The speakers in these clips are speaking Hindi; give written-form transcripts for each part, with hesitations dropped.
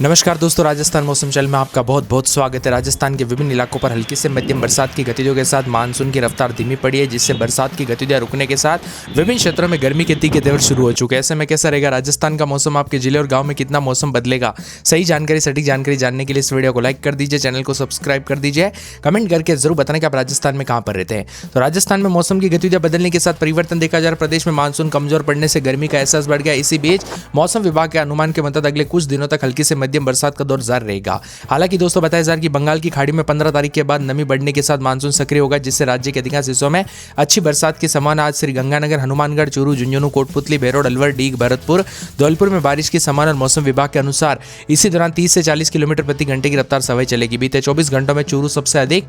नमस्कार दोस्तों, राजस्थान मौसम चैनल में आपका बहुत बहुत स्वागत है। राजस्थान के विभिन्न इलाकों पर हल्की से मध्यम बरसात की गतिविधियों के साथ मानसून की रफ्तार धीमी पड़ी है, जिससे बरसात की गतिविधियां रुकने के साथ विभिन्न क्षेत्रों में गर्मी के तीखे तेवर शुरू हो चुके हैं। ऐसे में कैसा रहेगा राजस्थान का मौसम, आपके जिले और गाँव में कितना मौसम बदलेगा, सही जानकारी सटीक जानकारी जानने के लिए इस वीडियो को लाइक कर दीजिए, चैनल को सब्सक्राइब कर दीजिए, कमेंट करके जरूर बताना कि आप राजस्थान में कहाँ पर रहते हैं। तो राजस्थान में मौसम की गतिविधियां बदलने के साथ परिवर्तन देखा जा रहा है। प्रदेश में मानसून कमजोर पड़ने से गर्मी का एहसास बढ़ गया। इसी बीच मौसम विभाग के अनुमान के मुताबिक अगले कुछ दिनों तक हल्की से मध्यम बरसात का दौर जारी रहेगा। हालांकि दोस्तों बताया जा रहा है कि बंगाल की खाड़ी में 15 तारीख के बाद नमी बढ़ने के साथ मानसून सक्रिय होगा, जिससे राज्य के अधिकांश हिस्सों में अच्छी बरसात की संभावना। आज श्रीगंगानगर, हनुमानगढ़, चूरू, झुंझुनू, कोटपुतली, बेरोड, अलवर, डीग, भरतपुर, धौलपुर में बारिश की संभावना। और मौसम विभाग के अनुसार इसी दौरान 30 से 40 किलोमीटर प्रति घंटे की रफ्तार से हवाएं चलेगी। बीते 24 घंटों में चूरू सबसे अधिक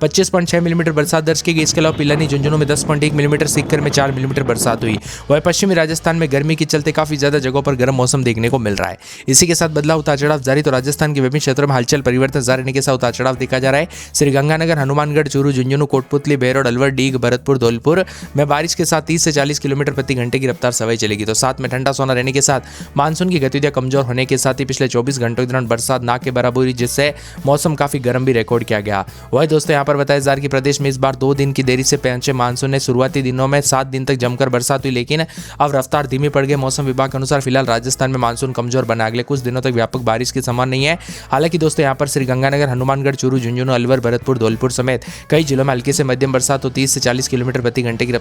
25.6 मिलीमीटर बरसात दर्ज की गई। इसके अलावा पिलानी, झुंझुनू में 10.1 मिलीमीटर, सीकर में 4 मिलीमीटर बरसात हुई। वहीं पश्चिमी राजस्थान में गर्मी के चलते काफी ज्यादा जगहों पर गर्म मौसम देखने को मिल रहा है। इसी के साथ बदलाव उतार चढ़ाव जारी। तो राजस्थान के विभिन्न क्षेत्रों में हलचल परिवर्तन जारी रहने के साथ उतार चढ़ाव देखा जा रहा है। श्रीगंगानगर, हनुमानगढ़, चूरू, झुंझुनू, कोटपुतली, बेरोड, अलवर, डीग, भरतपुर, धौलपुर में बारिश के साथ 30 से 40 किलोमीटर प्रति घंटे की रफ्तार से हवाएं चलेगी। तो साथ में ठंडा सोना रहने के साथ मानसून की गतिविधियां कमजोर होने के साथ ही पिछले 24 घंटों के दौरान बरसात ना के बराबर हुई, जिससे मौसम काफी गर्म भी रिकॉर्ड किया गया। वही दोस्तों यहाँ पर बताया जा रहा है कि प्रदेश में इस बार 2 दिन की देरी से पहुंचे मानसून ने शुरुआती दिनों में 7 दिन तक जमकर बरसात हुई, लेकिन अब रफ्तार धीमी पड़ गई। मौसम विभाग के अनुसार फिलहाल राजस्थान में मानसून कमजोर बना, अगले कुछ दिनों तक व्यापक बारिश की संभावना नहीं है। हालांकि दोस्तों यहाँ पर श्रीगंगानगर, हनुमानगढ़, चूरू, झुंझुनू, अलवर, भरतपुर, धौलपुर समेत कई जिलों में हल्की से मध्यम बरसात हो 30 से 40 किलोमीटर प्रति घंटे की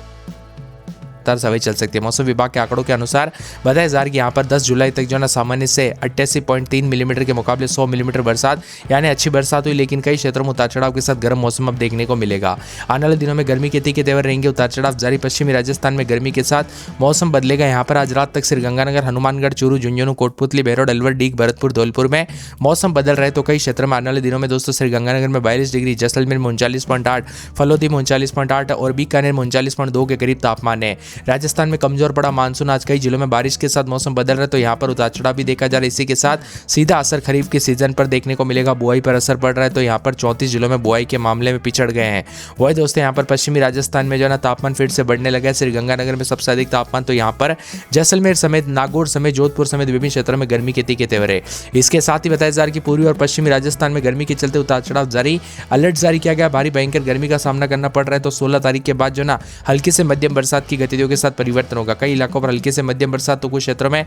हवाएं चल सकती है। मौसम विभाग के आंकड़ों के अनुसार बताया जा रहा है कि यहाँ पर 10 जुलाई तक जो है ना सामान्य से 88.3 मिलीमीटर के मुकाबले 100 मिलीमीटर बरसात यानी अच्छी बरसात हुई, लेकिन कई क्षेत्रों में उतार चढ़ाव के साथ गर्म मौसम अब देखने को मिलेगा। आने वाले दिनों में गर्मी के तीखे तेवर रहेंगे, उतार चढ़ाव जारी। पश्चिमी राजस्थान में गर्मी के साथ मौसम बदलेगा। यहाँ पर आज रात तक श्रीगंगानगर, हनुमानगढ़, चूरू, झुंझुनू, कोटपुतली, बेरोड, अलवर, डीग, भरतपुर, धौलपुर में मौसम बदल रहे। तो कई क्षेत्रों में आने वाले दिनों में दोस्तों श्रीगंगानगर में 42 डिग्री, जैसलमेर में 39.8, फलोदी में 39.8 और बीकानेर में 39.2 के करीब तापमान है। राजस्थान में कमजोर पड़ा मानसून, आज कई जिलों में बारिश के साथ मौसम बदल रहा है, तो यहाँ पर उतार चढ़ाव भी देखा जा रहा है। इसी के साथ सीधा असर खरीफ के सीजन पर देखने को मिलेगा। बुआई पर असर पड़ रहा है, तो यहाँ पर 34 जिलों में बुआई के मामले में पिछड़ गए हैं। वही दोस्तों यहाँ पर पश्चिमी राजस्थान में जो है ना तापमान फिर से बढ़ने लगा है। श्रीगंगानगर में सबसे अधिक तापमान, तो यहाँ पर जैसलमेर समेत, नागौर समेत, जोधपुर समेत विभिन्न क्षेत्रों में गर्मी के तीखे तेवर है। इसके साथ ही बताया जा रहा है कि पूर्वी और पश्चिमी राजस्थान में गर्मी के चलते उतार चढ़ाव जारी, अलर्ट जारी किया गया। भारी भयंकर गर्मी का सामना करना पड़ रहा है। तो 16 तारीख के बाद जो ना हल्की से मध्यम बरसात की गतिविधियों के साथ परिवर्तन होगा। कई इलाकों पर हल्की से मध्यम बरसात, तो कुछ क्षेत्रों में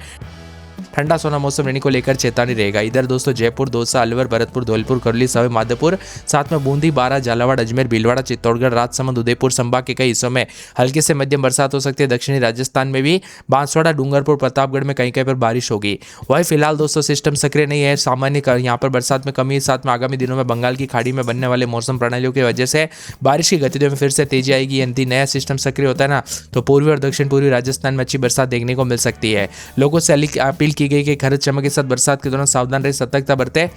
ठंडा सोना मौसम रहने को लेकर चेतावनी रहेगा। इधर दोस्तों जयपुर, दौसा, अलवर, भरतपुर, धौलपुर, करौली, सवाई माधोपुर, साथ में बूंदी, बारां, झालावाड़, अजमेर, भीलवाड़ा, चित्तौड़गढ़, राजसमंद, उदयपुर संभाग के कई हिस्सों में हल्के से मध्यम बरसात हो सकती है। दक्षिणी राजस्थान में भी बांसवाड़ा, डूंगरपुर, प्रतापगढ़ में कहीं कहीं पर बारिश होगी। वही फिलहाल दोस्तों सिस्टम सक्रिय नहीं है, सामान्य यहाँ पर बरसात में कमी। साथ में आगामी दिनों में बंगाल की खाड़ी में बनने वाले मौसम प्रणालियों की वजह से बारिश की गतिविधियों में फिर से तेजी आएगी। यदि नया सिस्टम सक्रिय होता है ना, तो पूर्वी और दक्षिण पूर्वी राजस्थान में अच्छी बरसात देखने को मिल सकती है। लोगों से अपील की गई कि गरज चमक के साथ बरसात के दौरान सावधान रहे, सतर्कता बरतें।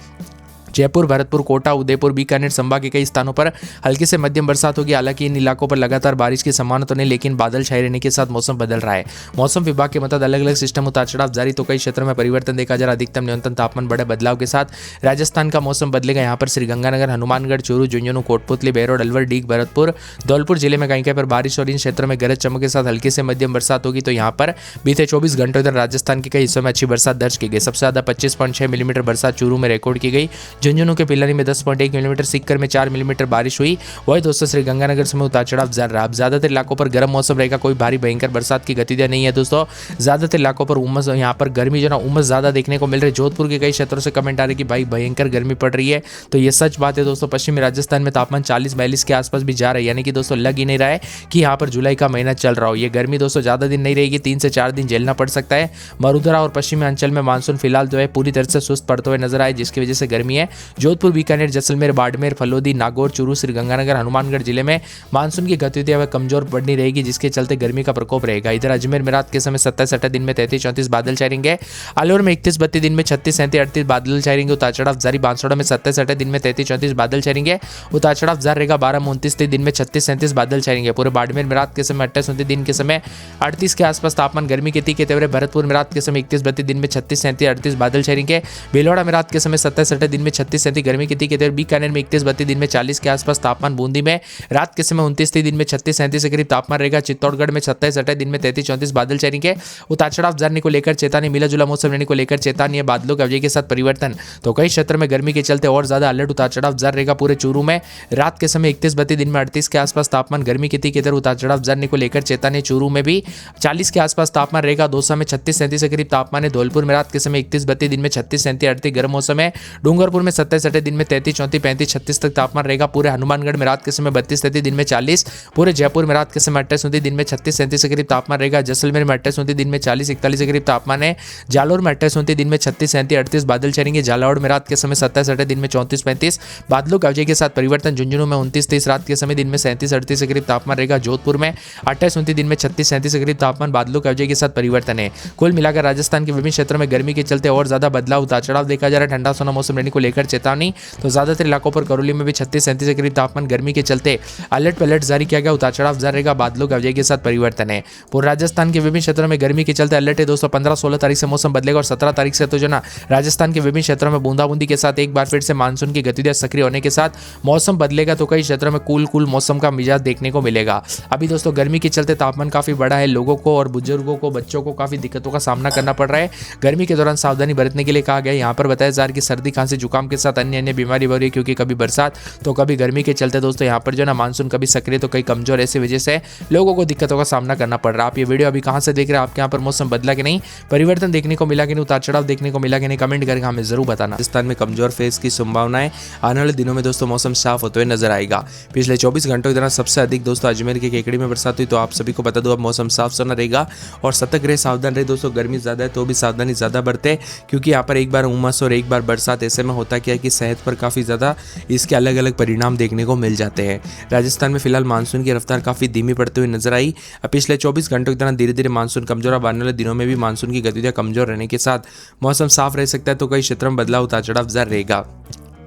जयपुर, भरतपुर, कोटा, उदयपुर, बीकानेर संभाग के कई स्थानों पर हल्की से मध्यम बरसात होगी। हालांकि इन इलाकों पर लगातार बारिश की संभावना तो नहीं, लेकिन बादल छाए रहने के साथ मौसम बदल रहा है। मौसम विभाग के मुताबिक अलग अलग सिस्टम उतार चढ़ाव जारी, तो कई क्षेत्रों में परिवर्तन देखा जा रहा है। अधिकतम न्यूनतम तापमान बड़े बदलाव के साथ राजस्थान का मौसम बदलेगा। यहाँ पर श्रीगंगानगर, हनुमानगढ़, चूरू, झुंझुनू, कोटपुतली, बेरोड, अलवर, डीग, भरतपुर, धौलपुर जिले में कहीं कहीं पर बारिश और इन क्षेत्रों में गरज चमक के साथ हल्की से मध्यम बरसात होगी। तो यहाँ पर बीते 24 घंटों तक राजस्थान के कई हिस्सों में अच्छी बरसात दर्ज की गई। सबसे ज्यादा 25.6 मिलीमीटर बरसात चूरू में रिकॉर्ड की गई। झुंझुनू के पिलानी में 10.1 मिलीमीटर, सीकर में 4 मिलीमीटर बारिश हुई। वही दोस्तों श्रीगंगानगर में उतार चढ़ाव जारी रहा। अब ज्यादातर इलाकों पर गर्म मौसम रहेगा, कोई भारी भयंकर बरसात की गतिविधियां नहीं है दोस्तों। ज्यादातर इलाकों पर उमस, यहाँ पर गर्मी जो ना उमस ज्यादा देखने को मिल रही है। जोधपुर के कई क्षेत्रों से कमेंट आ रही है कि भाई भयंकर गर्मी पड़ रही है, तो ये सच बात है दोस्तों। पश्चिमी राजस्थान में तापमान 40-42 के आसपास भी जा रहा है, यानी कि दोस्तों लग ही नहीं रहा है कि यहाँ पर जुलाई का महीना चल रहा हो। ये गर्मी दोस्तों ज्यादा दिन नहीं रहेगी, 3 से 4 दिन झेलना पड़ सकता है। मरुधरा और पश्चिमी अंचल में मानसून फिलहाल जो है पूरी तरह से सुस्त पड़ते हुए नजर आए, जिसकी वजह से गर्मी है। जोधपुर, बीकानेर, जैसलमेर, बाड़मेर, फलोदी, नागौर, चूरू, श्रीगंगानगर, हनुमानगढ़ जिले में मानसून की गतिविधियां कमजोर पड़नी रहेगी, जिसके चलते गर्मी का प्रकोप रहेगा। इधर अजमेर में रात के समय 27-28 दिन में 33-34 बादल छाएंगे। अलवर में 31-32 दिन में 36-37-38 बादल छाएंगे। उतार चढ़ाव जारी। बांसवाड़ा में 27-28 दिन में 33-34 बादल छाएंगे। उतार चढ़ाव जारी रहेगा। 12 में 29 दिन में 36-37 बादल छाएंगे। पूरे बाड़मेर में रात के समय 28-29 दिन के समय 38 के आसपास तापमान गर्मी के तीखे तेवर। भरतपुर में रात के समय 31-32 दिन में 36-37-38 बादल छाएंगे। भीलवाड़ा में रात के समय 27-28 दिन में 36-37 गर्मी की तीखी तेवर, बीकानेर में 31-32 दिन में 40 के आसपास तापमान, बूंदी में रात के समय 29 दिन में 36-37 के करीब तापमान रहेगा, चित्तौड़गढ़ में 27-28 दिन में 33-34 बादल छाएंगे। उतार चढ़ाव जाने को लेकर चेतावनी, मिला जुला मौसम रहने को लेकर चेतावनी है, बादलों के अवधि के साथ परिवर्तन। तो कई क्षेत्र में गर्मी के चलते और ज्यादा अलर्ट, उतार चढ़ाव जारी रहेगा। पूरे चूरू में रात के समय 31-32 दिन में 38 के आसपास तापमान, गर्मी की तीखी तेवर, उतार चढ़ाव जाने को लेकर चेतावनी। चूरू में भी 40 के आसपास तापमान रहेगा, दौसा में 36-37 के करीब तापमान है, धौलपुर में रात के समय 31-32 दिन में 36-37 गर्म मौसम है, डूंगरपुर में 27-28 दिन में 33-34-35-36 तक तापमान रहेगा। पूरे हनुमानगढ़ में रात के समय 32-33 दिन में 40, पूरे जयपुर में रात के समय 28-29 दिन में 36-37 के करीब तापमान रहेगा, जैसलमेर में 28-29 दिन में 40-41 के करीब तापमान है, जालोर में 28-29 दिन में 36-38 बादल छाएंगे, झालावाड़ में रात के समय 27-28 दिन में 34-35 बादलों के अवधि के साथ परिवर्तन, झुंझुनू में 29-30 रात के समय दिन में 37-38 के करीब तापमान रहेगा, जोधपुर में 28-29 दिन में 36-37 के करीब तापमान, बादलों के अवधि के साथ परिवर्तन है। कुल मिलाकर राजस्थान के विभिन्न क्षेत्रों में गर्मी के चलते और ज्यादा बदलाव, उतार चढ़ाव देखा जा रहा है। ठंडा सोना मौसम रहने को लेकर चेतावनी, तो ज्यादातर इलाकों पर करौली में भी 36-37 के करीब तापमान, गर्मी के चलते अलर्ट अलर्ट जारी किया गया, उतार चढ़ाव जारी रहेगा, बादलों के अवधि के साथ परिवर्तन है। पूरे राजस्थान के विभिन्न क्षेत्रों में गर्मी के चलते अलर्ट है दोस्तों। 15-16 तारीख से मौसम बदलेगा और 17 तारीख से तो जो ना राजस्थान के विभिन्न क्षेत्रों में बूंदाबूंदी के साथ एक बार फिर से मानसून की गतिविधियां सक्रिय होने के साथ मौसम बदलेगा, तो कई क्षेत्रों में कूल मौसम का मिजाज देखने को मिलेगा। अभी दोस्तों गर्मी के चलते तापमान काफी बड़ा है, लोगों को और बुजुर्गों को, बच्चों को काफी दिक्कतों का सामना करना पड़ रहा है। गर्मी के दौरान सावधानी बरतने के लिए कहा गया है। यहाँ पर बताया जा रहा है कि सर्दी, खांसी, जुकाम के साथ अन्य बीमारी हो रही है, क्योंकि कभी बरसात तो कभी गर्मी के चलते दोस्तों यहाँ पर जो ना मानसून कभी सक्रिय तो कई कमजोर, ऐसी वजह से लोगों को दिक्कतों का सामना करना पड़ रहा है। आप ये वीडियो अभी कहाँ से देख रहे हैं, आपके यहाँ पर मौसम बदला कि नहीं, परिवर्तन देखने को मिला कि नहीं, उतार चढ़ाव देखने को मिला कि नहीं, कमेंट करके हमें जरूर बताना। राजस्थान में कमजोर फेज की संभावना है, आने वाले दिनों में दोस्तों मौसम साफ होते हुए नजर आएगा। पिछले 24 घंटों के दौरान सबसे अधिक दोस्तों अजमेर के केकड़ी में बरसात हुई, तो आप सभी को बता दो अब मौसम साफ सुना रहेगा और सतर्क रहे, सावधान रहे दोस्तों। गर्मी ज्यादा है तो भी सावधानी ज्यादा बरते, क्योंकि यहाँ पर एक बार उमस और एक बार बरसात, ऐसे में होता क्या है कि सेहत पर काफी ज्यादा इसके अलग अलग परिणाम देखने को मिल जाते हैं। राजस्थान में फिलहाल मानसून की रफ्तार काफी धीमी पड़ते हुए नजर आई। पिछले 24 घंटों के दौरान धीरे धीरे मानसून कमजोर, अब आने वाले दिनों में भी मानसून की गतिविधियां कमजोर रहने के साथ मौसम साफ रह सकता है, तो कई क्षेत्रों में बदलाव, उतार चढ़ाव जारी रहेगा।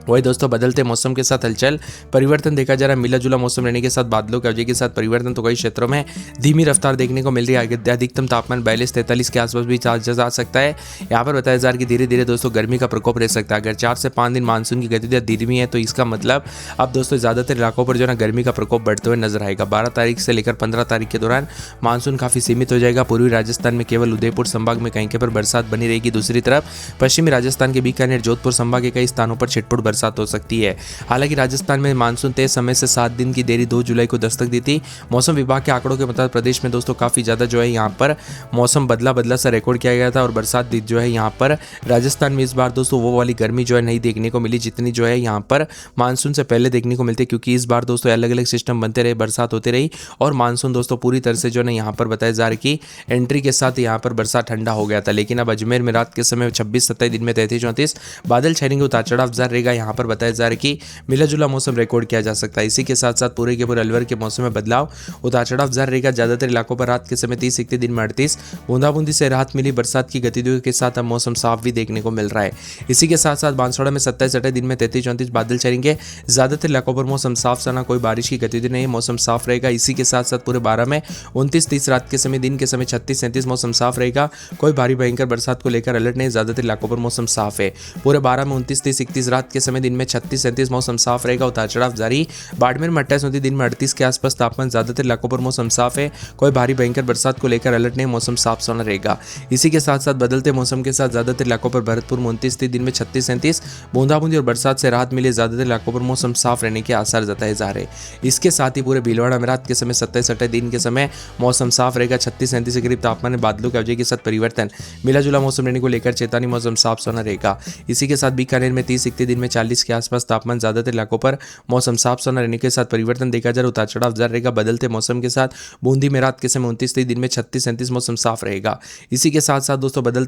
वही दोस्तों बदलते मौसम के साथ हलचल, परिवर्तन देखा जा रहा है। मिला जुला मौसम रहने के साथ बादलों के अवधि के साथ परिवर्तन, तो कई क्षेत्रों में धीमी रफ्तार देखने को मिल रही है। अधिकतम तापमान 42-43 के आसपास भी जा सकता है। यहाँ पर बताया जा रहा है कि धीरे धीरे दोस्तों गर्मी का प्रकोप रह सकता है। अगर 4 से 5 दिन मानसून की गतिविधियां धीमी है, तो इसका मतलब अब दोस्तों ज्यादातर इलाकों पर जो ना गर्मी का प्रकोप बढ़ते हुए नजर आएगा। 12 तारीख से लेकर 15 तारीख के दौरान मानसून काफी सीमित हो जाएगा। पूर्वी राजस्थान में केवल उदयपुर संभाग में कहीं पर बरसात बनी रहेगी। दूसरी तरफ पश्चिमी राजस्थान के बीकानेर, जोधपुर संभाग के कई स्थानों पर छिटपुट बरसात हो सकती है। हालांकि राजस्थान में मानसून तय समय से 7 दिन की देरी 2 जुलाई को दस्तक दी थी। मौसम विभाग के आंकड़ों के मुताबिक प्रदेश में दोस्तों काफी ज्यादा जो है यहाँ पर मौसम बदला सा रिकॉर्ड किया गया था और बरसात जो है यहाँ पर राजस्थान में इस बार दोस्तों वो वाली गर्मी जो है नहीं देखने को मिली, जितनी जो है यहाँ पर मानसून से पहले देखने को मिलती है, क्योंकि इस बार दोस्तों अलग अलग सिस्टम बनते रहे, बरसात होती रही और मानसून दोस्तों पूरी तरह से जो है यहाँ पर बताया जा रहा है कि एंट्री के साथ यहाँ पर बरसात ठंडा हो गया था। लेकिन अब अजमेर में रात के समय 26-27 दिन में 33-34 बादल छाएंगे, उतार चढ़ाव जारी रहेगा। यहाँ पर बताया जा रहा है कि मिला जुला मौसम रिकॉर्ड किया जा सकता है। इसी के साथ साथ पूरे के पूरे अलवर के मौसम में बदलाव, उतार चढ़ाव जारी रहेगा। ज्यादातर इलाकों पर रात के समय 30-31 दिन में 38 बूंदाबूंदी से राहत मिली। बरसात की गतिविधियों के साथ अब मौसम साफ भी देखने को मिल रहा है। इसी के साथ साथ बांसवाड़ा में 27-28 दिन में 33-34 बादल छाएंगे। ज्यादातर इलाकों पर मौसम साफ सना, कोई बारिश की गतिविधि नहीं, मौसम साफ रहेगा। इसी के साथ साथ पूरे 12 में 29-30 रात के समय, दिन के समय 36-37 मौसम साफ रहेगा। कोई भारी भयंकर बरसात को लेकर अलर्ट नहीं, ज्यादातर इलाकों पर मौसम साफ है। पूरे 12 में 29-30-31 रात के समय, दिन में 36-37 मौसम साफ रहेगा। उतार चढ़ाव जारी। बाड़मेर में 28 दिन में 38 के आसपास तापमान, ज्यादातर इलाकों पर मौसम साफ है। कोई भारी भयंकर बरसात को लेकर अलर्ट नहीं, मौसम साफ सोना रहेगा। इसी के साथ साथ बदलते मौसम के साथ ज्यादातर इलाकों पर भरतपुर में 29 दिन में 36-37 बूंदाबूंदी और बरसात से राहत मिली। ज्यादातर इलाकों पर मौसम साफ रहने के आसार जताए जा रहे। इसके साथ ही पूरे भीलवाड़ा में रात के समय 27-28 दिन के समय मौसम साफ रहेगा। 36-37 के करीब तापमान, बादलों के अवधि के साथ परिवर्तन, मिला जुला मौसम रहने को लेकर चेतावनी, मौसम साफ सोना रहेगा। इसी के साथ बीकानेर में 30-31 दिन में 40 के आसपास तापमान, ज्यादातर इलाकों पर मौसम साफ सोना रहने के साथ परिवर्तन देखा जा रहा है। उतार चढ़ाव जारी रहेगा। बदलते मौसम के साथ बूंदी में रात के समय 29 दिन में 36-37 मौसम साफ रहेगा। इसी के साथ साथ दोस्तों बदलते